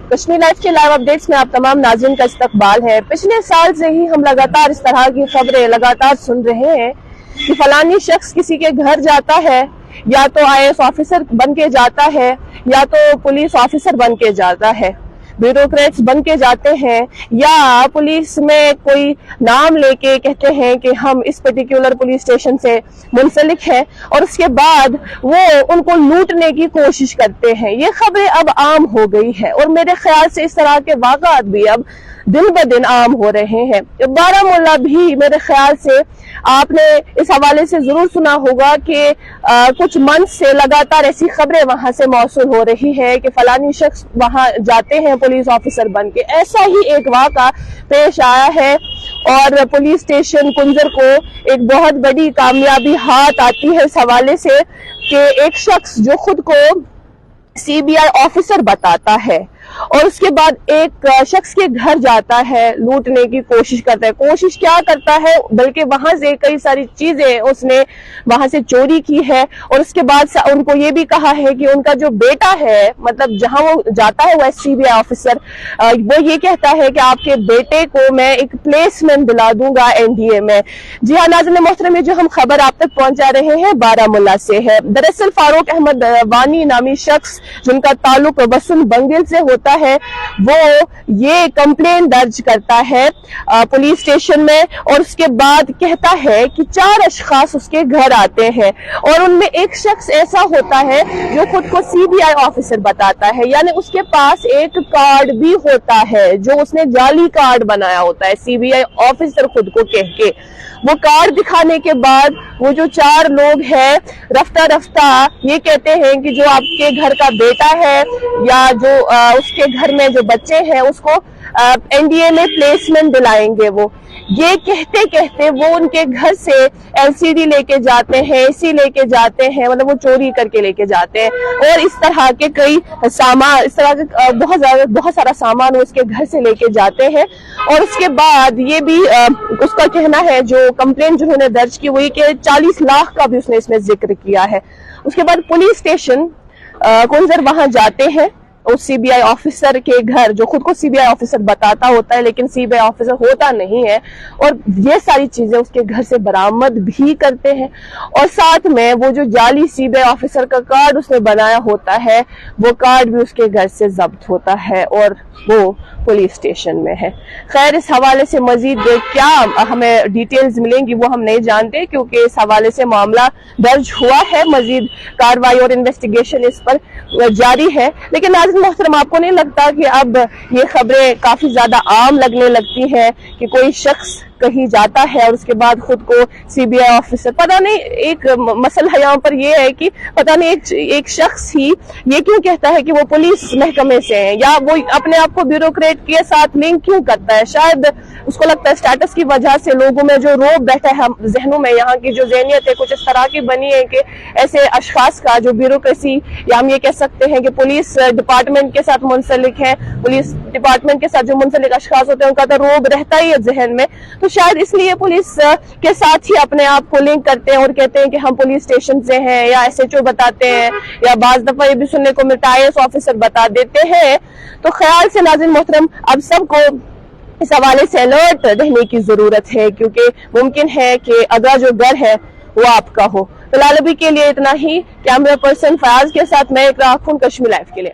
Kashmir live के live updates में आप तमाम नाज़रीन का इस्तकबाल है। पिछले साल से ही हम लगातार इस तरह की खबरें लगातार सुन रहे हैं कि फलानी शख्स किसी के घर जाता है, या तो IAS ऑफिसर बन के जाता है या तो पुलिस ऑफिसर बन के जाता है, ब्यूरोक्रेट्स बन के जाते हैं, या पुलिस में कोई नाम लेके कहते हैं कि हम इस पर्टिकुलर पुलिस स्टेशन से मुंसलिक हैं, और उसके बाद वो उनको लूटने की कोशिश करते हैं। ये खबरें अब आम हो गई है और मेरे ख्याल से इस तरह के वाक़ात भी अब दिन ब दिन आम हो रहे हैं। बारामूला भी मेरे ख्याल से आपने इस हवाले से जरूर सुना होगा कि कुछ मंथ से लगातार ऐसी खबरें वहां से मौसूल हो रही है कि फलानी शख्स वहां जाते हैं पुलिस ऑफिसर बन के। ऐसा ही एक वाक़ा पेश आया है और पुलिस स्टेशन कुंजर को एक बहुत बड़ी कामयाबी हाथ आती है इस हवाले से कि एक शख्स जो खुद को CBI ऑफिसर बताता है और उसके बाद एक शख्स के घर जाता है, लूटने की कोशिश करता है। कोशिश क्या करता है, बल्कि वहां से कई सारी चीजें उसने वहां से चोरी की है, और उसके बाद उनको ये भी कहा है कि उनका जो बेटा है, मतलब जहां वो जाता है वो CBI ऑफिसर, वो ये कहता है कि आपके बेटे को मैं एक प्लेसमेंट दिला दूंगा NDA में। जी हाँ नाज़रीन मोहतरम, ये जो हम खबर आप तक पहुंचा रहे हैं बारामूला से है। दरअसल फारूक अहमद वानी नामी शख्स जिनका ताल्लुक वसुन बंगिल से होता है, वो ये कंप्लेन दर्ज करता है पुलिस स्टेशन में, और उसके बाद कहता है कि 4 अशखास उसके घर आते हैं और उनमें एक शख्स ऐसा होता है जो खुद को CBI ऑफिसर बताता है, यानी उसके पास एक कार्ड भी होता है जो उसने जाली कार्ड बनाया होता है CBI ऑफिसर खुद को कह के। वो कार्ड दिखाने के बाद वो जो 4 लोग हैं रफ्ता रफ्ता ये कहते हैं कि जो आपके घर का बेटा है या जो उसके घर में जो बच्चे हैं उसको NDA में प्लेसमेंट दिलाएंगे। वो ये कहते कहते वो उनके घर से LCD लेके जाते हैं, AC लेके जाते हैं, मतलब वो चोरी करके लेके जाते हैं, और इस तरह के कई सामान, इस तरह के बहुत सारा सामान वो उसके घर से लेके जाते हैं। और उसके बाद ये भी उसका कहना है, जो कंप्लेंट जिन्होंने दर्ज की हुई, कि 40 लाख का भी उसने इसमें जिक्र किया है। उसके बाद पुलिस स्टेशन कुंजर वहां जाते हैं उस CBI ऑफिसर के घर, जो खुद को CBI ऑफिसर बताता होता है लेकिन CBI ऑफिसर होता नहीं है, और ये सारी चीजें उसके घर से बरामद भी करते हैं, और साथ में वो जो जाली CBI ऑफिसर का कार्ड उसने बनाया होता है वो कार्ड भी उसके घर से जब्त होता है और वो पुलिस स्टेशन में है। खैर, इस हवाले से मजीद क्या हमें डिटेल्स मिलेंगी वो हम नहीं जानते, क्योंकि इस हवाले से मामला दर्ज हुआ है, मजीद कार्रवाई और इन्वेस्टिगेशन इस पर जारी है। लेकिन नाज़रीन मोहतरम, आपको नहीं लगता कि अब ये खबरें काफी ज्यादा आम लगने लगती हैं कि कोई शख्स कहीं जाता है और उसके बाद खुद को CBI ऑफिसर, पता नहीं, एक मसला यहाँ पर ये है कि पता नहीं एक शख्स ही ये क्यों कहता है कि वो पुलिस महकमे से है, या वो अपने आप को ब्यूरोक्रेट के साथ लिंक क्यों करता है। शायद उसको लगता है स्टेटस की वजह से लोगों में जो रोब बैठा है जहनों में, यहाँ की जो ज़हनियत है कुछ इस तरह की बनी है कि ऐसे अशखास का जो ब्यूरोक्रेसी, या हम ये कह सकते हैं कि पुलिस डिपार्टमेंट के साथ मुंसलिक है, पुलिस डिपार्टमेंट के साथ जो मुंसलिक अशखास होते हैं उनका तो रोब रहता ही है जहन में, तो शायद इसलिए पुलिस के साथ ही अपने आप को लिंक करते हैं और कहते हैं कि हम पुलिस स्टेशन से हैं, या SHO बताते हैं, या बाज दफा ये भी सुनने को मिलता है IAS ऑफिसर बता देते हैं। तो ख्याल से नाज़रीन मोहतरम, अब सबको इस हवाले से अलर्ट रहने की जरूरत है, क्योंकि मुमकिन है कि अगला जो घर है वो आपका हो। फिलहाल अभी के लिए इतना ही। कैमरा पर्सन फयाज के साथ मैं इकरा खान, कश्मीर लाइव के लिए।